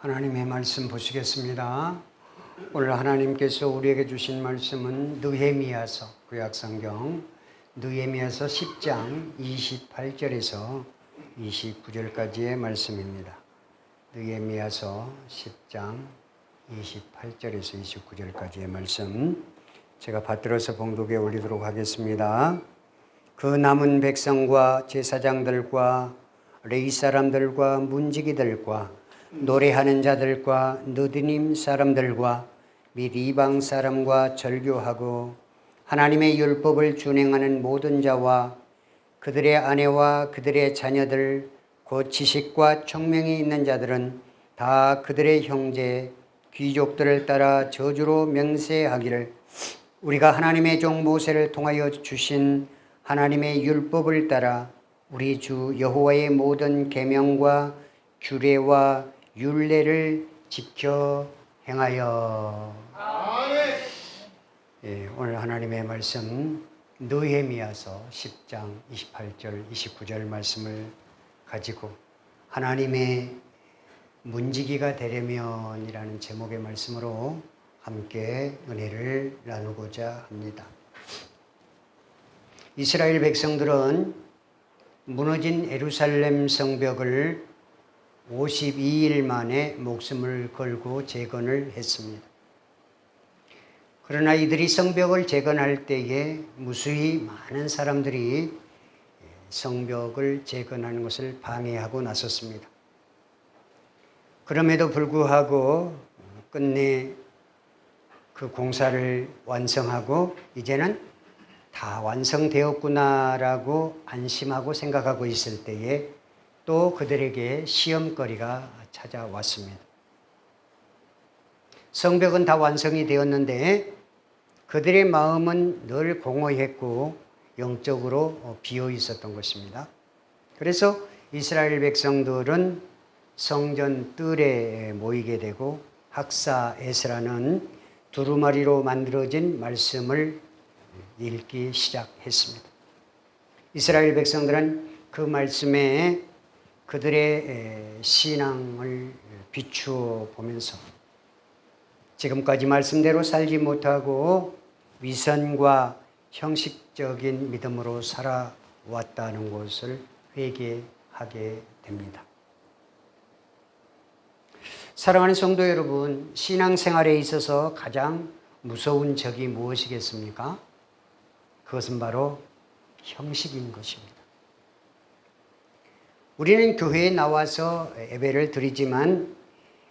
하나님의 말씀 보시겠습니다. 오늘 하나님께서 우리에게 주신 말씀은 느헤미야서 구약성경 느헤미야서 10장 28절에서 29절까지의 말씀입니다. 느헤미야서 10장 28절에서 29절까지의 말씀 제가 받들어서 봉독에 올리도록 하겠습니다. 그 남은 백성과 제사장들과 레위 사람들과 문지기들과 노래하는 자들과 느디님 사람들과 및 이방 사람과 절교하고 하나님의 율법을 준행하는 모든 자와 그들의 아내와 그들의 자녀들 곧 지식과 총명이 있는 자들은 다 그들의 형제 귀족들을 따라 저주로 명세하기를 우리가 하나님의 종 모세를 통하여 주신 하나님의 율법을 따라 우리 주 여호와의 모든 계명과 규례와 율례를 지켜 행하여. 아멘. 오늘 하나님의 말씀 느헤미야서 10장 28절 29절 말씀을 가지고 하나님의 문지기가 되려면이라는 제목의 말씀으로 함께 은혜를 나누고자 합니다. 이스라엘 백성들은 무너진 예루살렘 성벽을 52일 만에 목숨을 걸고 재건을 했습니다. 그러나 이들이 성벽을 재건할 때에 무수히 많은 사람들이 성벽을 재건하는 것을 방해하고 나섰습니다. 그럼에도 불구하고 끝내 그 공사를 완성하고 이제는 다 완성되었구나라고 안심하고 생각하고 있을 때에 또 그들에게 시험거리가 찾아왔습니다. 성벽은 다 완성이 되었는데 그들의 마음은 늘 공허했고 영적으로 비어 있었던 것입니다. 그래서 이스라엘 백성들은 성전 뜰에 모이게 되고 학사 에스라는 두루마리로 만들어진 말씀을 읽기 시작했습니다. 이스라엘 백성들은 그 말씀에 그들의 신앙을 비추어 보면서 지금까지 말씀대로 살지 못하고 위선과 형식적인 믿음으로 살아왔다는 것을 회개하게 됩니다. 사랑하는 성도 여러분, 신앙생활에 있어서 가장 무서운 적이 무엇이겠습니까? 그것은 바로 형식인 것입니다. 우리는 교회에 나와서 예배를 드리지만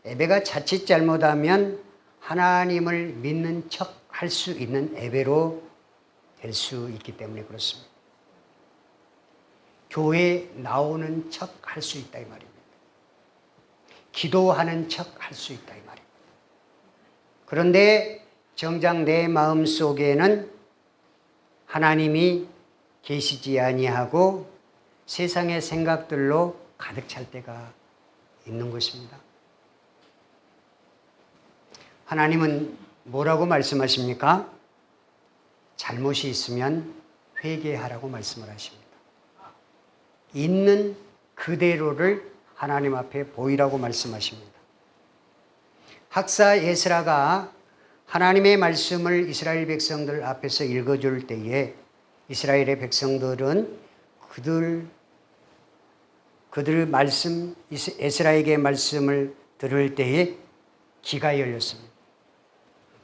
예배가 자칫 잘못하면 하나님을 믿는 척 할 수 있는 예배로 될 수 있기 때문에 그렇습니다. 교회에 나오는 척 할 수 있다 이 말입니다. 기도하는 척 할 수 있다 이 말입니다. 그런데 정작 내 마음 속에는 하나님이 계시지 아니하고 세상의 생각들로 가득 찰 때가 있는 것입니다. 하나님은 뭐라고 말씀하십니까? 잘못이 있으면 회개하라고 말씀을 하십니다. 있는 그대로를 하나님 앞에 보이라고 말씀하십니다. 학사 에스라가 하나님의 말씀을 이스라엘 백성들 앞에서 읽어줄 때에 이스라엘의 백성들은 그들 말씀, 에스라에게 말씀을 들을 때에 귀가 열렸습니다.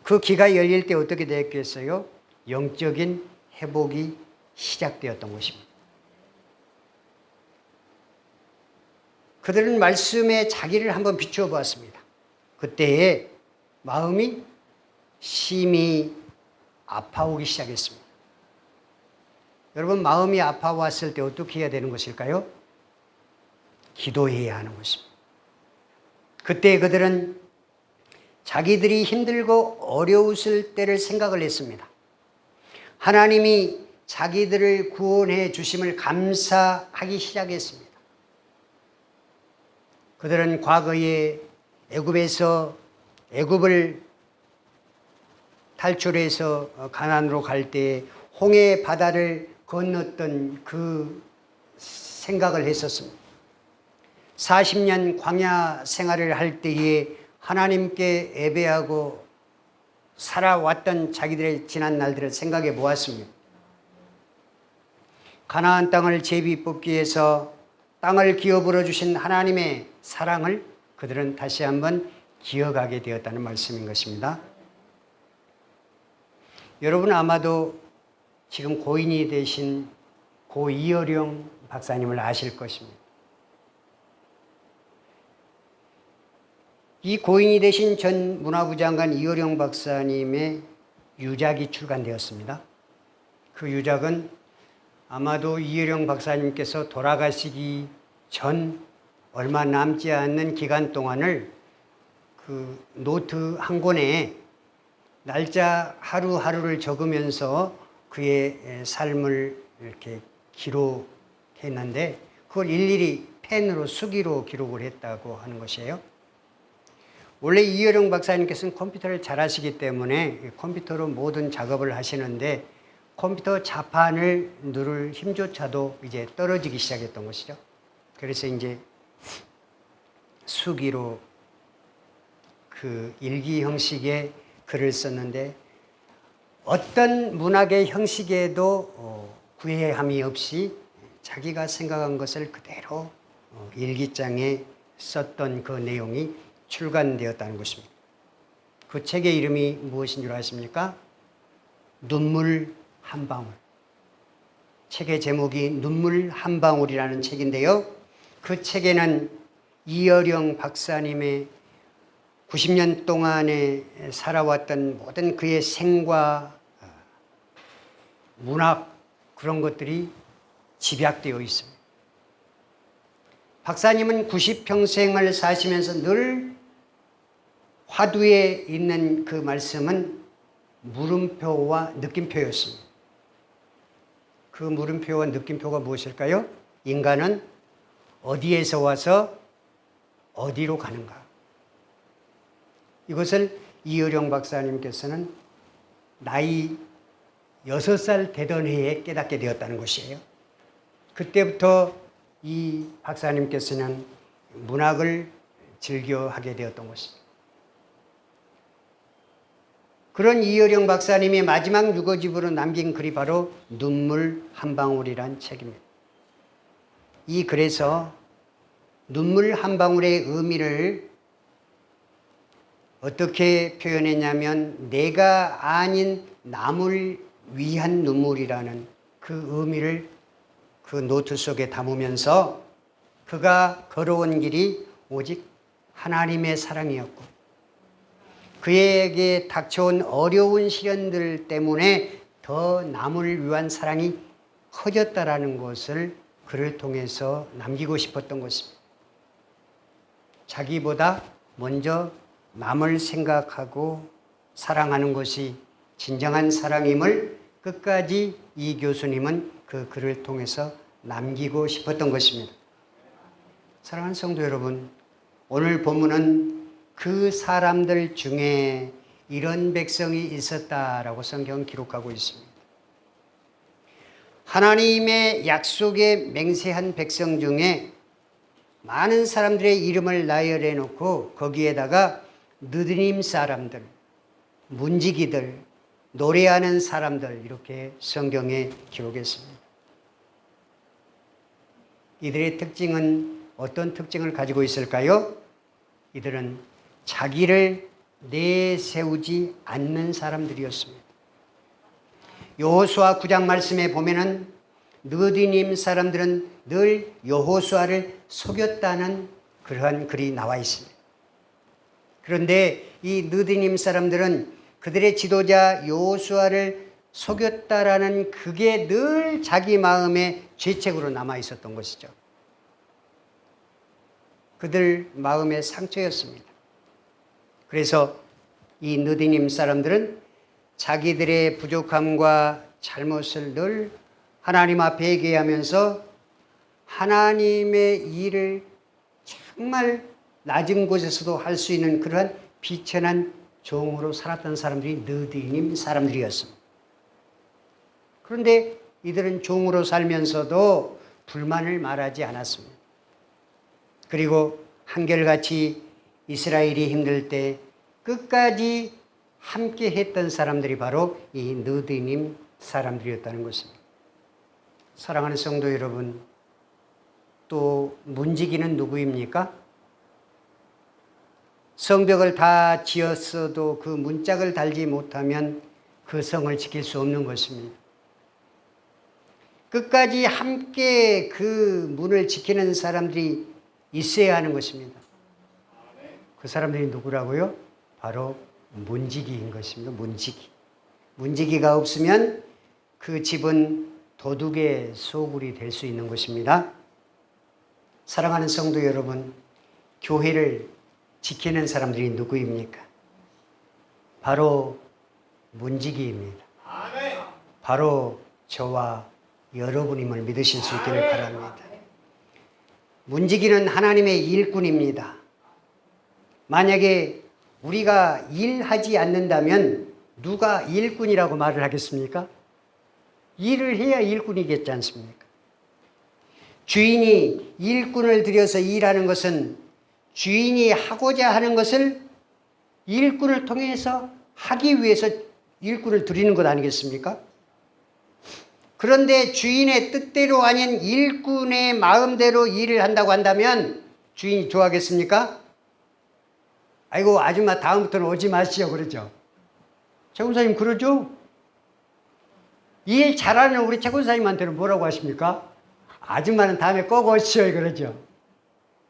그 귀가 열릴 때 어떻게 되었겠어요? 영적인 회복이 시작되었던 것입니다. 그들은 말씀에 자기를 한번 비추어 보았습니다. 그때에 마음이 심히 아파오기 시작했습니다. 여러분, 마음이 아파왔을 때 어떻게 해야 되는 것일까요? 기도해야 하는 것입니다. 그때 그들은 자기들이 힘들고 어려웠을 때를 생각을 했습니다. 하나님이 자기들을 구원해 주심을 감사하기 시작했습니다. 그들은 과거에 애굽을 탈출해서 가나안으로 갈 때 홍해 바다를 건넜던 그 생각을 했었습니다. 40년 광야 생활을 할 때에 하나님께 예배하고 살아왔던 자기들의 지난 날들을 생각해 보았습니다. 가나안 땅을 제비 뽑기 위해서 땅을 기업으로 주신 하나님의 사랑을 그들은 다시 한번 기억하게 되었다는 말씀인 것입니다. 여러분 아마도 지금 고인이 되신 고 이어령 박사님을 아실 것입니다. 이 고인이 되신 전 문화부 장관 이어령 박사님의 유작이 출간되었습니다. 그 유작은 아마도 이어령 박사님께서 돌아가시기 전 얼마 남지 않는 기간 동안을 그 노트 한 권에 날짜 하루하루를 적으면서 그의 삶을 이렇게 기록했는데 그걸 일일이 펜으로 수기로 기록을 했다고 하는 것이에요. 원래 이어령 박사님께서는 컴퓨터를 잘 하시기 때문에 컴퓨터로 모든 작업을 하시는데 컴퓨터 자판을 누를 힘조차도 이제 떨어지기 시작했던 것이죠. 그래서 이제 수기로 그 일기 형식의 글을 썼는데 어떤 문학의 형식에도 구애함이 없이 자기가 생각한 것을 그대로 일기장에 썼던 그 내용이 출간되었다는 것입니다. 그 책의 이름이 무엇인 줄 아십니까? 눈물 한 방울. 책의 제목이 눈물 한 방울이라는 책인데요. 그 책에는 이어령 박사님의 90년 동안에 살아왔던 모든 그의 생과 문학 그런 것들이 집약되어 있습니다. 박사님은 90평생을 사시면서 늘 화두에 있는 그 말씀은 물음표와 느낌표였습니다. 그 물음표와 느낌표가 무엇일까요? 인간은 어디에서 와서 어디로 가는가? 이것을 이어령 박사님께서는 나이 6살 되던 해에 깨닫게 되었다는 것이에요. 그때부터 이 박사님께서는 문학을 즐겨하게 되었던 것입니다. 그런 이어령 박사님이 마지막 유거집으로 남긴 글이 바로 눈물 한 방울이란 책입니다. 이 글에서 눈물 한 방울의 의미를 어떻게 표현했냐면 내가 아닌 남을 위한 눈물이라는 그 의미를 그 노트 속에 담으면서 그가 걸어온 길이 오직 하나님의 사랑이었고 그에게 닥쳐온 어려운 시련들 때문에 더 남을 위한 사랑이 커졌다라는 것을 그를 통해서 남기고 싶었던 것입니다. 자기보다 먼저 남을 생각하고 사랑하는 것이 진정한 사랑임을 끝까지 이 교수님은 그 글을 통해서 남기고 싶었던 것입니다. 사랑하는 성도 여러분, 오늘 본문은 그 사람들 중에 이런 백성이 있었다라고 성경은 기록하고 있습니다. 하나님의 약속에 맹세한 백성 중에 많은 사람들의 이름을 나열해 놓고 거기에다가 느드님 사람들, 문지기들, 노래하는 사람들 이렇게 성경에 기록했습니다. 이들의 특징은 어떤 특징을 가지고 있을까요? 이들은 자기를 내세우지 않는 사람들이었습니다. 여호수아 9장 말씀에 보면은 느디님 사람들은 늘 여호수아를 속였다는 그러한 글이 나와 있습니다. 그런데 이 느디님 사람들은 그들의 지도자 여호수아를 속였다라는 그게 늘 자기 마음의 죄책으로 남아 있었던 것이죠. 그들 마음의 상처였습니다. 그래서 이 느디님 사람들은 자기들의 부족함과 잘못을 늘 하나님 앞에 얘기하면서 하나님의 일을 정말 낮은 곳에서도 할 수 있는 그러한 비천한 종으로 살았던 사람들이 느디님 사람들이었습니다. 그런데 이들은 종으로 살면서도 불만을 말하지 않았습니다. 그리고 한결같이 이스라엘이 힘들 때 끝까지 함께 했던 사람들이 바로 이 느디님 사람들이었다는 것입니다. 사랑하는 성도 여러분, 또 문지기는 누구입니까? 성벽을 다 지었어도 그 문짝을 달지 못하면 그 성을 지킬 수 없는 것입니다. 끝까지 함께 그 문을 지키는 사람들이 있어야 하는 것입니다. 그 사람들이 누구라고요? 바로 문지기인 것입니다. 문지기. 문지기가 없으면 그 집은 도둑의 소굴이 될 수 있는 것입니다. 사랑하는 성도 여러분, 교회를 지키는 사람들이 누구입니까? 바로 문지기입니다. 바로 저와 여러분임을 믿으실 수 있기를 바랍니다. 문지기는 하나님의 일꾼입니다. 만약에 우리가 일하지 않는다면 누가 일꾼이라고 말을 하겠습니까? 일을 해야 일꾼이겠지 않습니까? 주인이 일꾼을 들여서 일하는 것은 주인이 하고자 하는 것을 일꾼을 통해서 하기 위해서 일꾼을 들이는 것 아니겠습니까? 그런데 주인의 뜻대로 아닌 일꾼의 마음대로 일을 한다고 한다면 주인이 좋아하겠습니까? 아이고 아줌마 다음부터는 오지 마시오 그러죠. 최군사님 그러죠? 일 잘하는 우리 최군사님한테는 뭐라고 하십니까? 아줌마는 다음에 꼭 오시오 그러죠.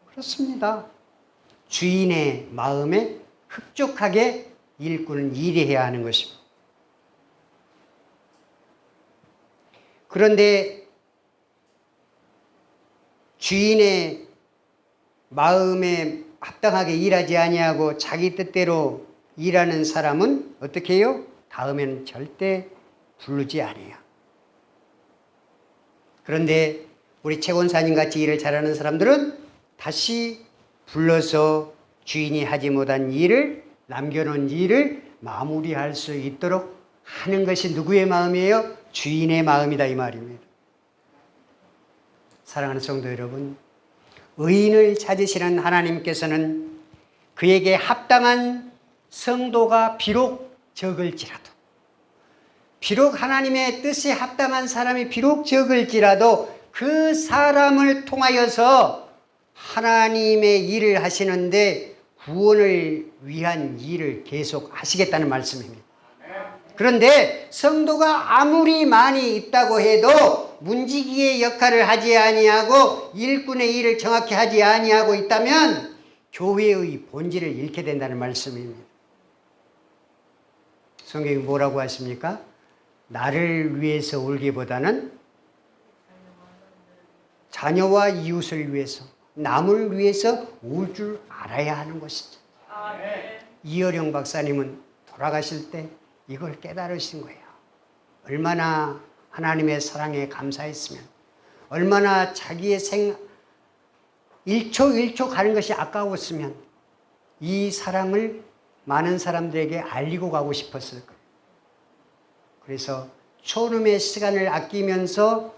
그렇습니다. 주인의 마음에 흡족하게 일꾼은 일해야 하는 것입니다. 그런데 주인의 마음에 합당하게 일하지 아니하고 자기 뜻대로 일하는 사람은 어떻게 해요? 다음에는 절대 부르지 아니해요. 그런데 우리 최권사님 같이 일을 잘하는 사람들은 다시 불러서 주인이 하지 못한 일을, 남겨놓은 일을 마무리할 수 있도록 하는 것이 누구의 마음이에요? 주인의 마음이다 이 말입니다. 사랑하는 성도 여러분, 의인을 찾으시는 하나님께서는 그에게 합당한 성도가 비록 적을지라도, 비록 하나님의 뜻에 합당한 사람이 비록 적을지라도 그 사람을 통하여서 하나님의 일을 하시는데 구원을 위한 일을 계속 하시겠다는 말씀입니다. 그런데 성도가 아무리 많이 있다고 해도 문지기의 역할을 하지 아니하고 일꾼의 일을 정확히 하지 아니하고 있다면 교회의 본질을 잃게 된다는 말씀입니다. 성경이 뭐라고 하십니까? 나를 위해서 울기보다는 자녀와 이웃을 위해서, 남을 위해서 울 줄 알아야 하는 것이죠. 이어령 박사님은 돌아가실 때 이걸 깨달으신 거예요. 얼마나 하나님의 사랑에 감사했으면, 얼마나 자기의 1초 1초 가는 것이 아까웠으면 이 사랑을 많은 사람들에게 알리고 가고 싶었을 거예요. 그래서 초름의 시간을 아끼면서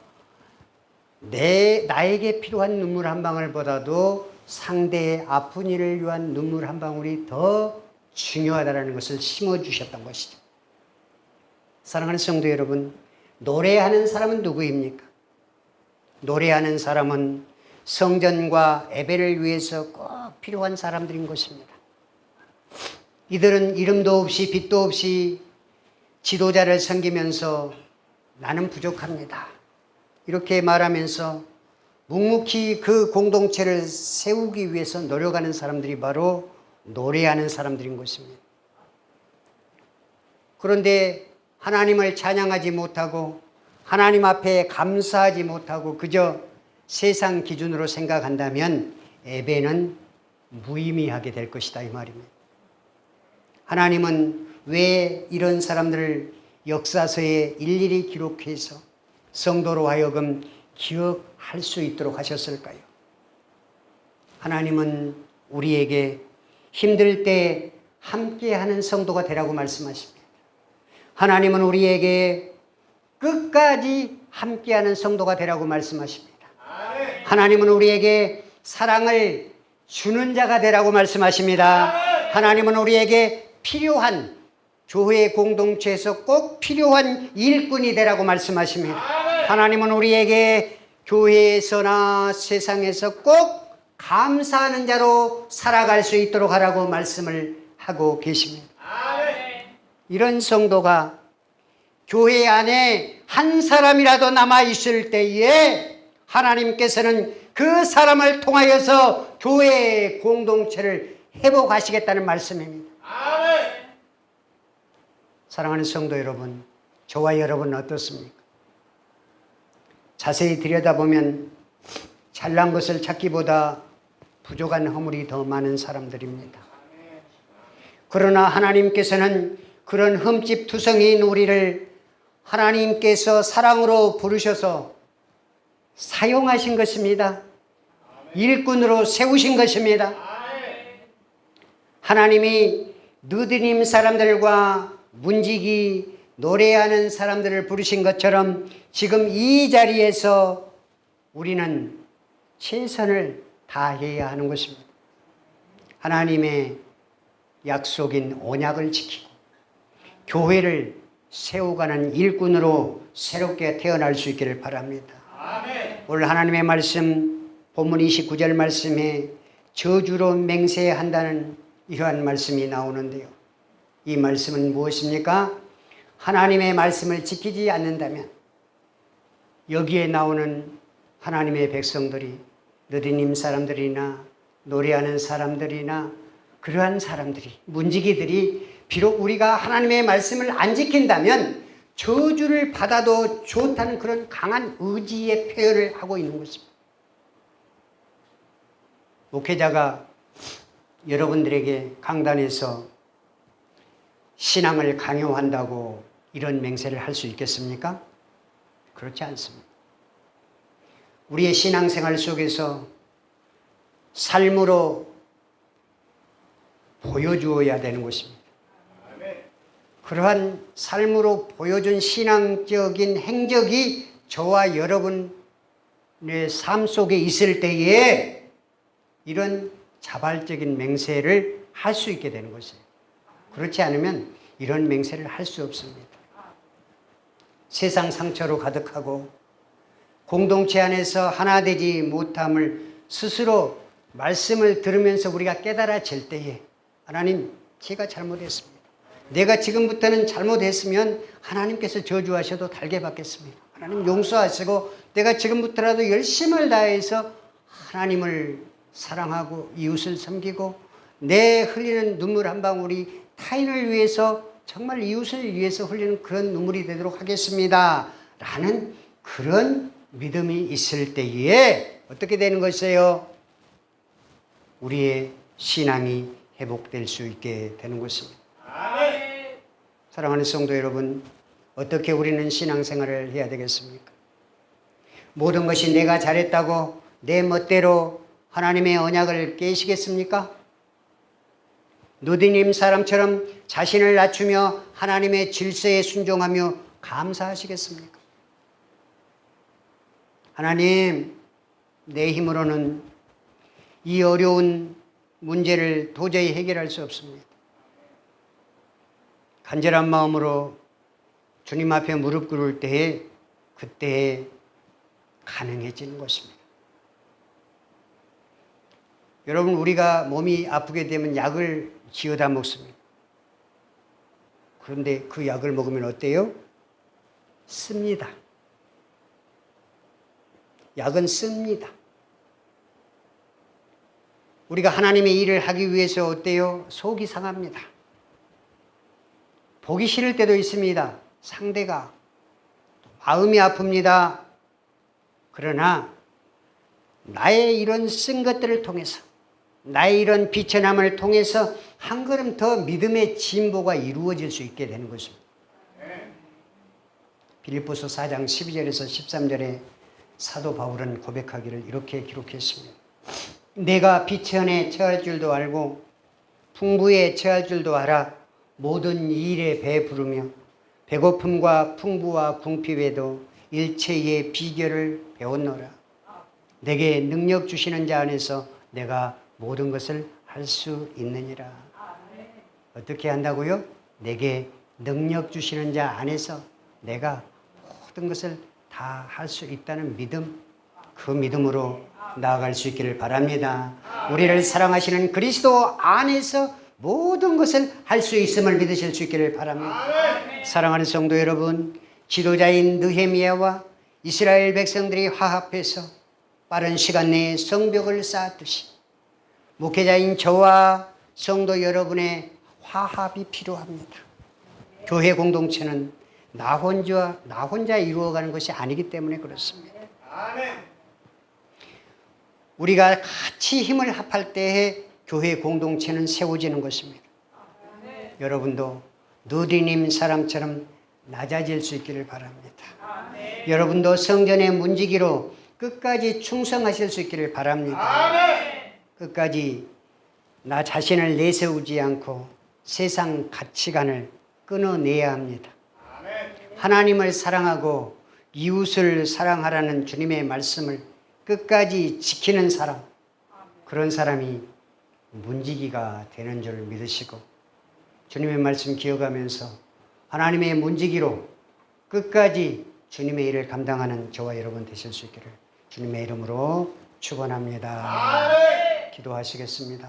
나에게 필요한 눈물 한 방울보다도 상대의 아픈 이를 위한 눈물 한 방울이 더 중요하다는 것을 심어주셨던 것이죠. 사랑하는 성도 여러분, 노래하는 사람은 누구입니까? 노래하는 사람은 성전과 예배를 위해서 꼭 필요한 사람들인 것입니다. 이들은 이름도 없이 빛도 없이 지도자를 섬기면서 나는 부족합니다, 이렇게 말하면서 묵묵히 그 공동체를 세우기 위해서 노력하는 사람들이 바로 노래하는 사람들인 것입니다. 그런데 하나님을 찬양하지 못하고 하나님 앞에 감사하지 못하고 그저 세상 기준으로 생각한다면 예배는 무의미하게 될 것이다 이 말입니다. 하나님은 왜 이런 사람들을 역사서에 일일이 기록해서 성도로 하여금 기억할 수 있도록 하셨을까요? 하나님은 우리에게 힘들 때 함께하는 성도가 되라고 말씀하십니다. 하나님은 우리에게 끝까지 함께하는 성도가 되라고 말씀하십니다. 하나님은 우리에게 사랑을 주는 자가 되라고 말씀하십니다. 하나님은 우리에게 필요한 교회 공동체에서 꼭 필요한 일꾼이 되라고 말씀하십니다. 하나님은 우리에게 교회에서나 세상에서 꼭 감사하는 자로 살아갈 수 있도록 하라고 말씀을 하고 계십니다. 이런 성도가 교회 안에 한 사람이라도 남아 있을 때에 하나님께서는 그 사람을 통하여서 교회의 공동체를 회복하시겠다는 말씀입니다. 사랑하는 성도 여러분, 저와 여러분은 어떻습니까? 자세히 들여다보면 잘난 것을 찾기보다 부족한 허물이 더 많은 사람들입니다. 그러나 하나님께서는 그런 흠집투성이인 우리를 하나님께서 사랑으로 부르셔서 사용하신 것입니다. 일꾼으로 세우신 것입니다. 하나님이 느드님 사람들과 문지기 노래하는 사람들을 부르신 것처럼 지금 이 자리에서 우리는 최선을 다해야 하는 것입니다. 하나님의 약속인 언약을 지키고 교회를 세워가는 일꾼으로 새롭게 태어날 수 있기를 바랍니다. 오늘 하나님의 말씀 본문 29절 말씀에 저주로 맹세한다는 이러한 말씀이 나오는데요. 이 말씀은 무엇입니까? 하나님의 말씀을 지키지 않는다면 여기에 나오는 하나님의 백성들이 느리님 사람들이나 노래하는 사람들이나 그러한 사람들이 문지기들이 비록 우리가 하나님의 말씀을 안 지킨다면 저주를 받아도 좋다는 그런 강한 의지의 표현을 하고 있는 것입니다. 목회자가 여러분들에게 강단에서 신앙을 강요한다고 이런 맹세를 할 수 있겠습니까? 그렇지 않습니다. 우리의 신앙생활 속에서 삶으로 보여주어야 되는 것입니다. 그러한 삶으로 보여준 신앙적인 행적이 저와 여러분의 삶 속에 있을 때에 이런 자발적인 맹세를 할 수 있게 되는 것이에요. 그렇지 않으면 이런 맹세를 할 수 없습니다. 세상 상처로 가득하고 공동체 안에서 하나 되지 못함을 스스로 말씀을 들으면서 우리가 깨달아질 때에 하나님, 제가 잘못했습니다. 내가 지금부터는 잘못했으면 하나님께서 저주하셔도 달게 받겠습니다. 하나님 용서하시고 내가 지금부터라도 열심을 다해서 하나님을 사랑하고 이웃을 섬기고 내 흘리는 눈물 한 방울이 타인을 위해서 정말 이웃을 위해서 흘리는 그런 눈물이 되도록 하겠습니다. 라는 그런 믿음이 있을 때에 어떻게 되는 것이에요? 우리의 신앙이 회복될 수 있게 되는 것입니다. 사랑하는 성도 여러분, 어떻게 우리는 신앙생활을 해야 되겠습니까? 모든 것이 내가 잘했다고 내 멋대로 하나님의 언약을 깨시겠습니까? 느디님 사람처럼 자신을 낮추며 하나님의 질서에 순종하며 감사하시겠습니까? 하나님, 내 힘으로는 이 어려운 문제를 도저히 해결할 수 없습니다. 간절한 마음으로 주님 앞에 무릎 꿇을 때에 그때에 가능해지는 것입니다. 여러분, 우리가 몸이 아프게 되면 약을 지어다 먹습니다. 그런데 그 약을 먹으면 어때요? 씁니다. 약은 씁니다. 우리가 하나님의 일을 하기 위해서 어때요? 속이 상합니다. 보기 싫을 때도 있습니다. 상대가 마음이 아픕니다. 그러나 나의 이런 쓴 것들을 통해서 나의 이런 비천함을 통해서 한 걸음 더 믿음의 진보가 이루어질 수 있게 되는 것입니다. 빌립보서 4장 12절에서 13절에 사도 바울은 고백하기를 이렇게 기록했습니다. 내가 비천에 처할 줄도 알고 풍부에 처할 줄도 알아 모든 일에 배부르며 배고픔과 풍부와 궁핍에도 일체의 비결을 배웠노라. 내게 능력 주시는 자 안에서 내가 모든 것을 할 수 있느니라. 어떻게 한다고요? 내게 능력 주시는 자 안에서 내가 모든 것을 다 할 수 있다는 믿음, 그 믿음으로 나아갈 수 있기를 바랍니다. 우리를 사랑하시는 그리스도 안에서 모든 것을 할 수 있음을 믿으실 수 있기를 바랍니다. 사랑하는 성도 여러분, 지도자인 느헤미야와 이스라엘 백성들이 화합해서 빠른 시간 내에 성벽을 쌓았듯이 목회자인 저와 성도 여러분의 화합이 필요합니다. 교회 공동체는 나 혼자 이루어가는 것이 아니기 때문에 그렇습니다. 우리가 같이 힘을 합할 때에 교회 공동체는 세워지는 것입니다. 여러분도 누리님 사람처럼 낮아질 수 있기를 바랍니다. 여러분도 성전의 문지기로 끝까지 충성하실 수 있기를 바랍니다. 끝까지 나 자신을 내세우지 않고 세상 가치관을 끊어내야 합니다. 하나님을 사랑하고 이웃을 사랑하라는 주님의 말씀을 끝까지 지키는 사람, 그런 사람이 문지기가 되는 줄 믿으시고 주님의 말씀 기억하면서 하나님의 문지기로 끝까지 주님의 일을 감당하는 저와 여러분 되실 수 있기를 주님의 이름으로 축원합니다. 기도하시겠습니다.